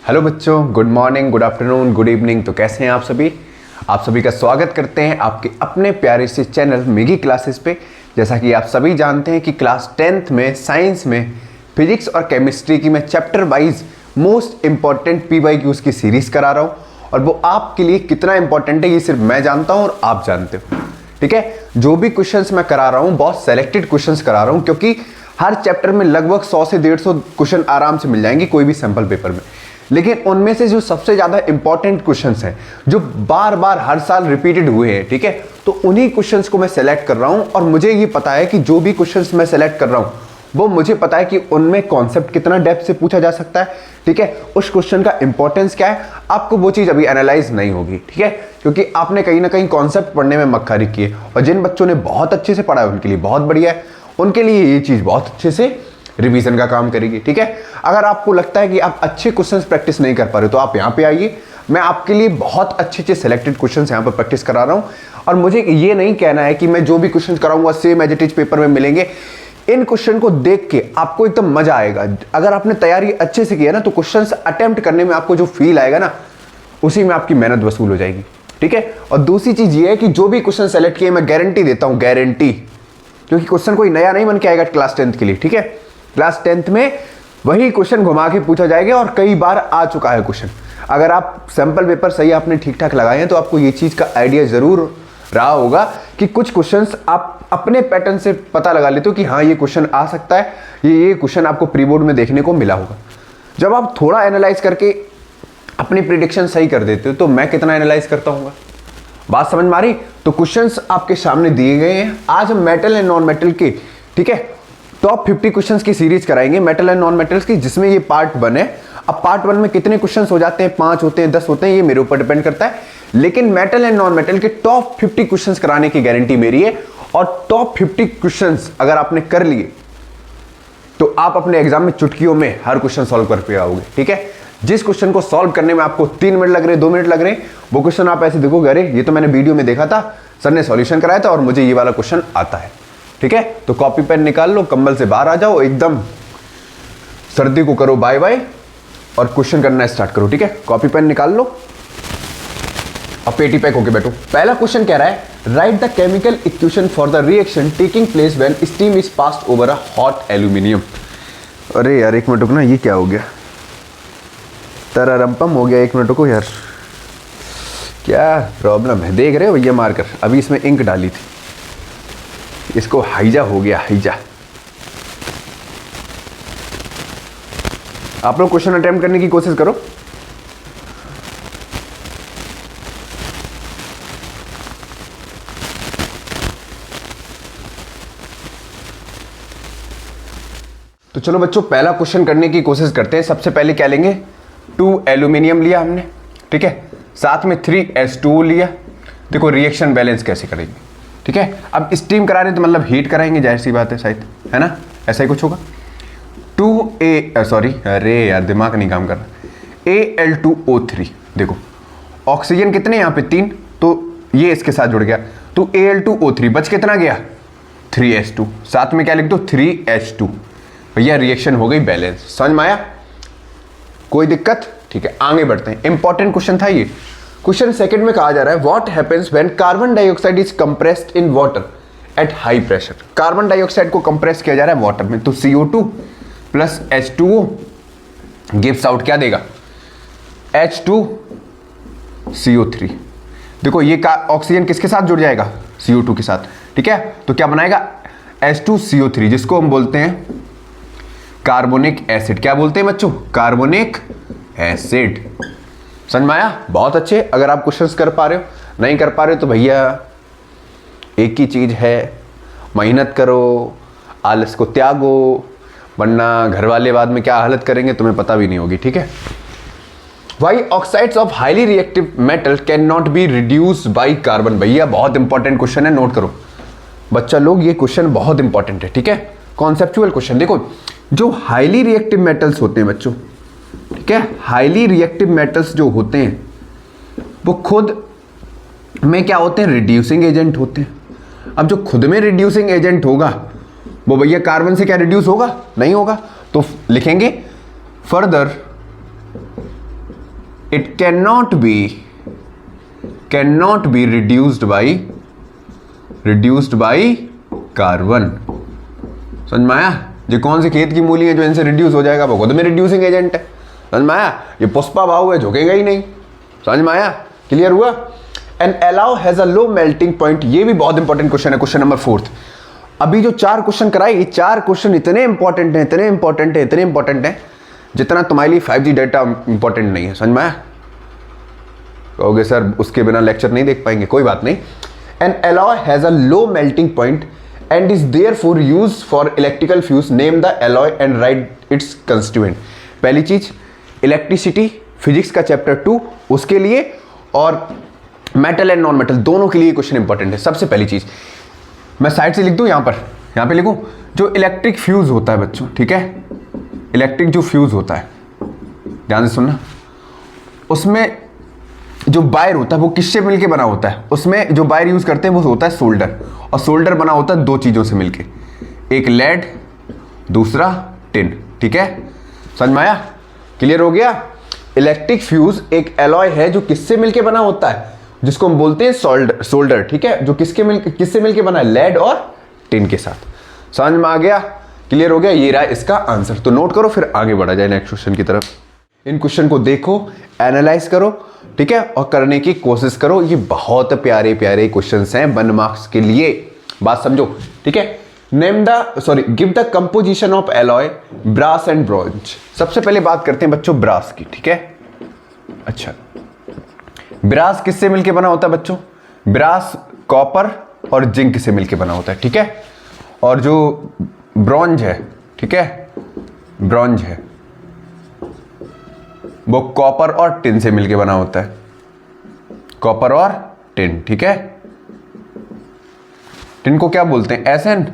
Hello बच्चों, good morning, good afternoon, good evening. तो कैसे हैं आप सभी का स्वागत करते हैं आपके अपने प्यारे से चैनल मिगी क्लासेस पे। जैसा कि आप सभी जानते हैं कि क्लास 10th में साइंस में फिजिक्स और केमिस्ट्री की मैं chapter wise most important PYQs की सीरीज करा रहा हूँ, और वो आपके लिए कितना इंपॉर्टेंट है ये सिर्फ मैं जानता हूँ और आप जानते हो। ठीक है, जो भी क्वेश्चंस मैं करा रहा हूँ बहुत सेलेक्टेड क्वेश्चंस करा रहा हूँ, क्योंकि हर चैप्टर में लगभग 100 से 150 क्वेश्चन आराम से मिल जाएंगे कोई भी सैंपल पेपर में। लेकिन उनमें से जो सबसे ज्यादा इंपॉर्टेंट क्वेश्चंस हैं, जो बार बार हर साल रिपीटेड हुए हैं, ठीक है, तो उन्हीं क्वेश्चंस को मैं सेलेक्ट कर रहा हूं। और मुझे ये पता है कि जो भी क्वेश्चंस मैं सेलेक्ट कर रहा हूं वो मुझे पता है कि उनमें कॉन्सेप्ट कितना डेप्थ से पूछा जा सकता है। ठीक है, उस क्वेश्चन का इंपॉर्टेंस क्या है, आपको वो चीज अभी एनालाइज नहीं होगी। ठीक है, क्योंकि आपने कहीं ना कहीं कॉन्सेप्ट पढ़ने में मक्कारी की है, और जिन बच्चों ने बहुत अच्छे से पढ़ा है उनके लिए बहुत बढ़िया है, उनके लिए ये चीज बहुत अच्छे से रिवीजन का काम करेगी। ठीक है, अगर आपको लगता है कि आप अच्छे क्वेश्चंस प्रैक्टिस नहीं कर पा रहे हो तो आप यहाँ पे आइए, मैं आपके लिए बहुत अच्छे सेलेक्टेड क्वेश्चंस यहाँ पर प्रैक्टिस करा रहा हूँ। और मुझे ये नहीं कहना है कि मैं जो भी क्वेश्चंस कराऊंगा same as it is paper में मिलेंगे। इन क्वेश्चन को देख के आपको एकदम मजा आएगा। अगर आपने तैयारी अच्छे से की है ना, तो क्वेश्चंस अटेम्प्ट करने में आपको जो फील आएगा ना, उसी में आपकी मेहनत वसूल हो जाएगी। ठीक है, और दूसरी चीज ये है कि जो भी क्वेश्चन सेलेक्ट किए मैं गारंटी देता हूँ, गारंटी, क्योंकि क्वेश्चन कोई नया नहीं बन के आएगा क्लास 10th के लिए। ठीक है, क्लास 10th में वही क्वेश्चन घुमा के पूछा जाएगा और कई बार आ चुका है क्वेश्चन। अगर आप सैंपल पेपर सही आपने ठीक ठाक लगाए हैं तो आपको ये चीज का आइडिया जरूर रहा होगा कि कुछ क्वेश्चंस आप अपने पैटर्न से पता लगा लेते हो कि हाँ ये क्वेश्चन आ सकता है, ये क्वेश्चन आपको प्री बोर्ड में देखने को मिला होगा। जब आप थोड़ा एनालाइज करके अपनी प्रिडिक्शन सही कर देते हो तो मैं कितना एनालाइज करता हूँ, बात समझ में आ रही? तो क्वेश्चंस आपके सामने दिए गए हैं। आज हम मेटल एंड नॉन मेटल के, ठीक है, टॉप 50 क्वेश्चंस की सीरीज कराएंगे मेटल एंड नॉन मेटल्स की, जिसमें ये पार्ट 1 है। अब पार्ट 1 में कितने क्वेश्चंस हो जाते हैं, 5 होते हैं, 10 होते हैं, ये मेरे ऊपर डिपेंड करता है। लेकिन मेटल एंड नॉन मेटल के टॉप 50 क्वेश्चंस कराने की गारंटी मेरी है। और टॉप 50 क्वेश्चंस अगर आपने कर लिए तो आप अपने एग्जाम में चुटकियों में हर क्वेश्चन सॉल्व कर पे आओगे। ठीक है, जिस क्वेश्चन को सॉल्व करने में आपको 3 मिनट लग रहे, 2 मिनट लग रहे, वो क्वेश्चन आप ऐसे देखोगे, अरे ये तो मैंने वीडियो में देखा था, सर ने सॉल्यूशन कराया था और मुझे ये वाला क्वेश्चन आता है। ठीक है, तो कॉपी पेन निकाल लो, कंबल से बाहर आ जाओ, एकदम सर्दी को करो बाय बाय और क्वेश्चन करना स्टार्ट करो। ठीक है, कॉपी पेन निकाल लो और पेटी पैक होके बैठो। पहला क्वेश्चन कह रहा है, right the chemical equation for the reaction taking place when steam is passed over a hot aluminium. अरे यार एक मिनट रुकना, ये क्या हो गया, तररम्पम हो गया। एक मिनट रुको यार, क्या प्रॉब्लम है, देख रहे हो भैया मारकर, अभी इसमें इंक डाली थी, इसको हाइजा हो गया, हाइजा। आप लोग क्वेश्चन अटेम्प्ट करने की कोशिश करो। तो चलो बच्चों पहला क्वेश्चन करने की कोशिश करते हैं। सबसे पहले क्या लेंगे, 2 एल्यूमिनियम लिया हमने, ठीक है, साथ में 3H2O लिया। देखो रिएक्शन बैलेंस कैसे करेंगे। ठीक है, अब स्टीम करा रहे हैं तो मतलब हीट कराएंगे, जाहिर सी बात है शायद, है ना, ऐसा ही कुछ होगा। 2A सॉरी, अरे यार दिमाग नहीं काम कर रहा, Al2O3। देखो ऑक्सीजन कितने यहाँ पे 3, तो ये इसके साथ जुड़ गया, तो Al2O3 बच कितना गया 3H2, साथ में क्या लिख दो 3H2। भैया रिएक्शन हो गई बैलेंस, समझ में आया, कोई दिक्कत? ठीक है, आगे बढ़ते हैं। इंपॉर्टेंट क्वेश्चन था ये। क्वेश्चन सेकंड में कहा जा रहा है, what happens when carbon dioxide is compressed in water at high pressure. Carbon dioxide को कंप्रेस किया जा रहा है वाटर में, तो CO2 plus H2O gives out क्या देगा, H2CO3। देखो ये ऑक्सीजन किसके साथ जुड़ जाएगा, CO2 के साथ। ठीक है, तो क्या बनाएगा H2CO3, जिसको हम बोलते हैं कार्बोनिक एसिड। क्या बोलते हैं बच्चों, कार्बोनिक एसिड। समझ में आया, बहुत अच्छे। अगर आप क्वेश्चंस कर पा रहे हो, नहीं कर पा रहे हो तो भैया एक ही चीज है, मेहनत करो, आलस को त्यागो, वरना घर वाले बाद में क्या हालत करेंगे तुम्हें पता भी नहीं होगी। ठीक है, why oxides of highly reactive metal can not be reduce by carbon. भैया बहुत इंपॉर्टेंट क्वेश्चन है, नोट करो बच्चा लोग, ये क्वेश्चन बहुत इंपॉर्टेंट है। ठीक है, कॉन्सेप्चुअल क्वेश्चन। देखो जो हाईली रिएक्टिव मेटल्स होते हैं बच्चों, ठीक है, हाईली रिएक्टिव मेटल्स जो होते हैं वो खुद में क्या होते हैं, रिड्यूसिंग एजेंट होते हैं। अब जो खुद में रिड्यूसिंग एजेंट होगा वो भैया कार्बन से क्या रिड्यूस होगा, नहीं होगा। तो लिखेंगे further it can not be reduced by carbon. समझ में आया? ये कौन से खेत की मूली है जो इनसे रिड्यूस हो जाएगा? वो खुद में रिड्यूसिंग एजेंट है। समझ में आया? ये पुष्पा भाव है, झुकेगा ही नहीं। समझ में आया? क्लियर हुआ? And allow has a low melting point. ये भी बहुत इंपॉर्टेंट क्वेश्चन है, क्वेश्चन नंबर 4। अभी जो 4 क्वेश्चन कराए, ये 4 क्वेश्चन इतने इंपॉर्टेंट हैं जितना तुम्हारे लिए 5G डाटा इंपॉर्टेंट नहीं है। समझ में आया? कहोगे सर उसके बिना लेक्चर नहीं देख पाएंगे, कोई बात नहीं। N alloy has a low melting point and is therefore used for electrical fuse. Name the alloy and right it's constituent. पहली चीज इलेक्ट्रिसिटी, फिजिक्स का चैप्टर 2 उसके लिए, और मेटल एंड नॉन मेटल दोनों के लिए क्वेश्चन इंपॉर्टेंट है। सबसे पहली चीज मैं साइड से लिख दूं, यहां पे लिखूं, जो इलेक्ट्रिक फ्यूज होता है बच्चों, ठीक है, इलेक्ट्रिक जो फ्यूज होता है, ध्यान से सुनना, उसमें जो वायर होता है वो किससे मिलके बना होता है? उसमें जो वायर यूज करते हैं वो होता है सोल्डर, और सोल्डर बना होता है 2 चीजों से मिलके, एक लेड, दूसरा टिन। ठीक है, समझ में आया? क्लियर हो गया? इलेक्ट्रिक फ्यूज एक एलॉय है जो किससे मिलके बना होता है, जिसको हम बोलते हैं सोल्डर। ठीक है, जो किससे मिलके बना है? लेड और टिन के साथ। समझ में आ गया? क्लियर हो गया? ये रहा इसका आंसर। तो नोट करो, फिर आगे बढ़ा जाए नेक्स्ट क्वेश्चन की तरफ। इन क्वेश्चन को देखो, एनालाइज करो, ठीक है, और करने की कोशिश करो। ये बहुत प्यारे प्यारे क्वेश्चंस हैं 1 मार्क्स के लिए। बात समझो, ठीक है। Give the composition of alloy brass and bronze. सबसे पहले बात करते हैं बच्चों ब्रास की, ठीक है। अच्छा, ब्रास किससे मिलके बना होता है बच्चों? ब्रास कॉपर और जिंक से मिलके बना होता है, ठीक है। और जो ब्रॉन्ज है, ठीक है, ब्रॉन्ज है वो कॉपर और टिन से मिलके बना होता है, कॉपर और टिन, ठीक है। टिन को क्या बोलते हैं? एसएन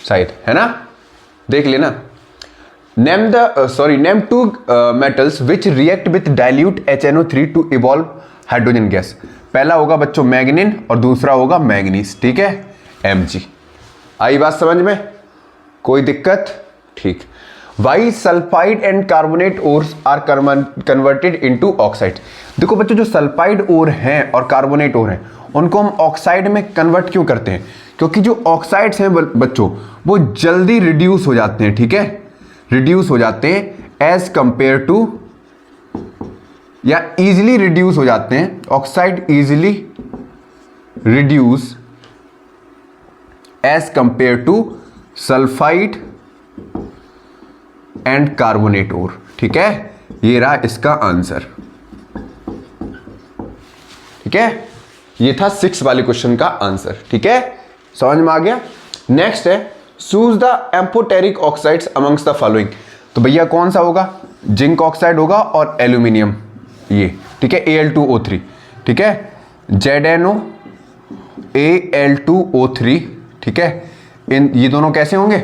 शायद, है ना, देख लेना। Name 2 metals which react with dilute HNO3 to evolve hydrogen gas. पहला होगा बच्चों मैग्नीन और दूसरा होगा मैग्नीज, ठीक है, Mg। आई बात समझ में? कोई दिक्कत? ठीक। Why sulphide and carbonate ores are converted into oxide. देखो बच्चों, जो सल्फाइड ओर हैं और कार्बोनेट ओर हैं उनको हम ऑक्साइड में कन्वर्ट क्यों करते हैं? क्योंकि जो ऑक्साइड्स हैं बच्चों वो जल्दी रिड्यूस हो जाते हैं, ठीक है, रिड्यूस हो जाते हैं एज कंपेयर टू, या इजिली रिड्यूस हो जाते हैं। Oxide easily reduce as compare to sulphide and carbonate ore, ठीक है। ये रहा इसका आंसर, ठीक है। ये था 6 वाले क्वेश्चन का आंसर, ठीक है, समझ में आ गया। नेक्स्ट है choose the amphoteric oxides amongst the following. तो भैया कौन सा होगा? जिंक ऑक्साइड होगा और एल्यूमिनियम, ये, ठीक है, Al2O3, ठीक है, ZnO Al2O3, ठीक है। ये दोनों कैसे होंगे?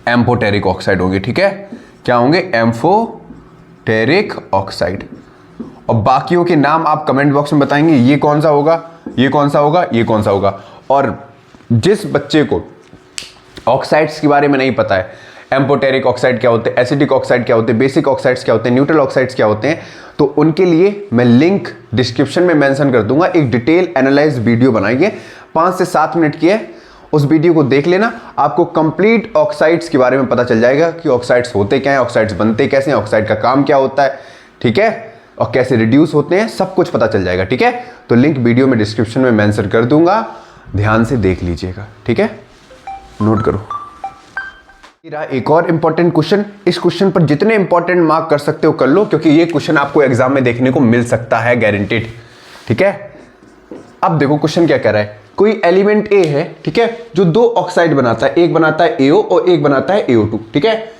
एम्फोटेरिक ऑक्साइड होंगे, ठीक है। क्या होंगे? Amphoteric oxide. और बाकियों के नाम आप कमेंट बॉक्स में बताएंगे, ये कौन सा होगा, ये कौन सा होगा, ये कौन सा होगा। और जिस बच्चे को ऑक्साइड्स के बारे में नहीं पता है, एम्फोटेरिक ऑक्साइड क्या होते हैं, एसिडिक ऑक्साइड क्या होते हैं, बेसिक ऑक्साइड्स क्या होते हैं, न्यूट्रल ऑक्साइड्स क्या होते हैं, तो उनके लिए मैं लिंक डिस्क्रिप्शन में मेंशन कर दूंगा। एक डिटेल एनालाइज वीडियो बनाइए, 5 से 7 मिनट की है, उस वीडियो को देख लेना। आपको कंप्लीट ऑक्साइड्स के बारे में पता चल जाएगा कि ऑक्साइड्स होते क्या हैं, ऑक्साइड्स बनते कैसे हैं, ऑक्साइड का काम क्या होता है, ठीक है, और कैसे रिड्यूस होते हैं, सब कुछ पता चल जाएगा, ठीक है। तो लिंक वीडियो में डिस्क्रिप्शन में मेंशन कर दूंगा, ध्यान से देख लीजिएगा, ठीक है, नोट करो। एक और इंपॉर्टेंट क्वेश्चन, इस क्वेश्चन पर जितने इंपॉर्टेंट मार्क कर सकते हो कर लो, क्योंकि ये क्वेश्चन आपको एग्जाम में देखने को मिल सकता है, गारंटेड, ठीक है। अब देखो क्वेश्चन क्या कह रहा है। कोई एलिमेंट A है, ठीक है, जो 2 ऑक्साइड बनाता है, एक बनाता है AO और एक बनाता है AO2, ठीक है।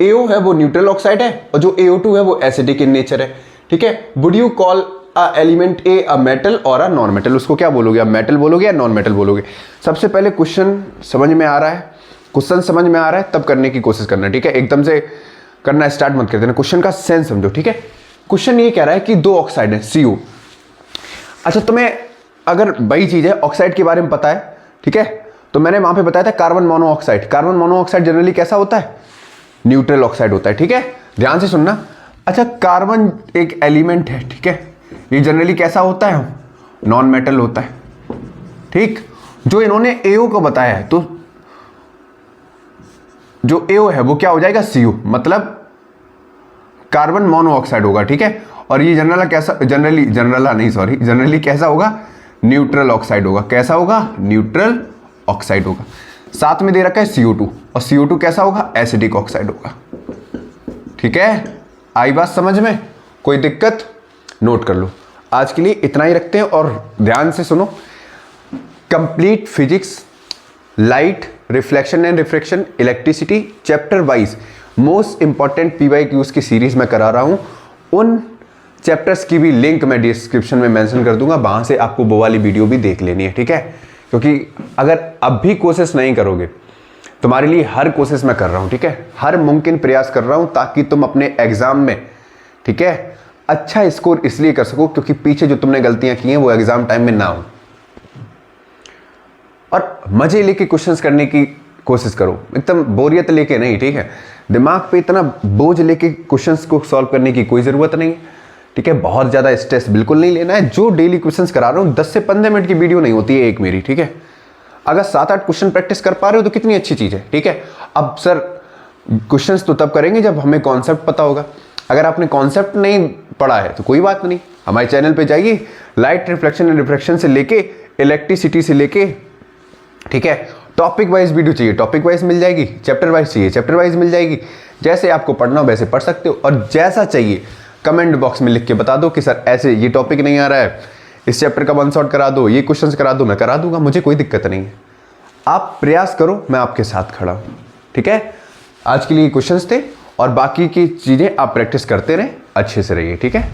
AO है वो न्यूट्रल ऑक्साइड है और जो AO2 है वो एसिडिक इन नेचर है, ठीक है। Would you call a element A a metal और अ नॉन मेटल? उसको क्या बोलोगे, आप मेटल बोलोगे या नॉन मेटल बोलोगे? सबसे पहले क्वेश्चन समझ में आ रहा है, क्वेश्चन समझ में आ रहा है तब करने की कोशिश करना, ठीक है। एकदम से करना स्टार्ट मत कर देना, क्वेश्चन का सेंस समझो, ठीक है। क्वेश्चन ये कह रहा है कि 2 ऑक्साइड है CO। अच्छा, तुम्हें अगर वही चीज है ऑक्साइड के बारे में पता है, ठीक है, तो मैंने वहां पे बताया था carbon monoxide. Carbon monoxide generally कैसा होता है? न्यूट्रल ऑक्साइड होता है, ठीक है। ध्यान से सुनना, अच्छा, कार्बन एक एलिमेंट है, ठीक है, ये जनरली कैसा होता है, नॉन मेटल होता है, ठीक। जो इन्होंने AO को बताया है, तो जो AO है वो क्या हो जाएगा, CO, मतलब कार्बन मोनोऑक्साइड होगा, ठीक है। और ये जनरली कैसा होगा, न्यूट्रल ऑक्साइड होगा। कैसा होगा, न्यूट्रल ऑक्साइड होगा। साथ में दे रखा है CO2, और CO2 कैसा होगा, एसिडिक ऑक्साइड होगा, ठीक है। आई बात समझ में, कोई दिक्कत, नोट कर लो। आज के लिए इतना ही रखते हैं और ध्यान से सुनो। Complete physics, light, reflection and refraction, electricity, chapter wise most important PYQs की सीरीज में करा रहा हूं। उन चैप्टर्स की भी लिंक मैं डिस्क्रिप्शन में मेंशन कर दूंगा, वहां से आपको वो वाली वीडियो भी देख लेनी है, ठीक है। क्योंकि अगर अब भी कोशिश नहीं करोगे, तुम्हारे लिए हर कोशिश मैं कर रहा हूं, ठीक है, हर मुमकिन प्रयास कर रहा हूं ताकि तुम अपने एग्जाम में, ठीक है, अच्छा स्कोर इसलिए कर सको क्योंकि पीछे जो तुमने गलतियां की हैं वो एग्जाम टाइम में ना हो। और मजे लेके क्वेश्चंस करने की कोशिश करो, एकदम बोरियत लेके नहीं, ठीक है। दिमाग पे इतना बोझ लेके क्वेश्चंस को सॉल्व करने की कोई ज़रूरत नहीं है, ठीक है। बहुत ज़्यादा स्ट्रेस बिल्कुल नहीं लेना है। जो डेली क्वेश्चंस करा रहा हूँ 10 से 15 मिनट की वीडियो नहीं होती है एक मेरी, ठीक है। अगर 7-8 क्वेश्चन प्रैक्टिस कर पा रहे हो तो कितनी अच्छी चीज़ है, ठीक है। अब सर क्वेश्चंस तो तब करेंगे जब हमें कॉन्सेप्ट पता होगा। अगर आपने कॉन्सेप्ट नहीं पढ़ा है तो कोई बात नहीं, हमारे चैनल पे जाइए, लाइट, रिफ्लेक्शन एंड रिफ्रैक्शन से लेके इलेक्ट्रिसिटी से लेके, ठीक है, टॉपिक वाइज वीडियो चाहिए टॉपिक वाइज मिल जाएगी, चैप्टर वाइज चाहिए चैप्टर वाइज मिल जाएगी। जैसे आपको पढ़ना हो वैसे पढ़ सकते हो, और जैसा चाहिए कमेंट बॉक्स में लिख के बता दो कि सर ऐसे ये टॉपिक नहीं आ रहा है, इस चैप्टर का 1 शॉट करा दो, ये क्वेश्चंस करा दो, मैं करा दूंगा, मुझे कोई दिक्कत नहीं है। आप प्रयास करो, मैं आपके साथ खड़ा हूँ, ठीक है। आज के लिए क्वेश्चंस थे और बाकी की चीज़ें आप प्रैक्टिस करते रहें, अच्छे से रहिए, ठीक है।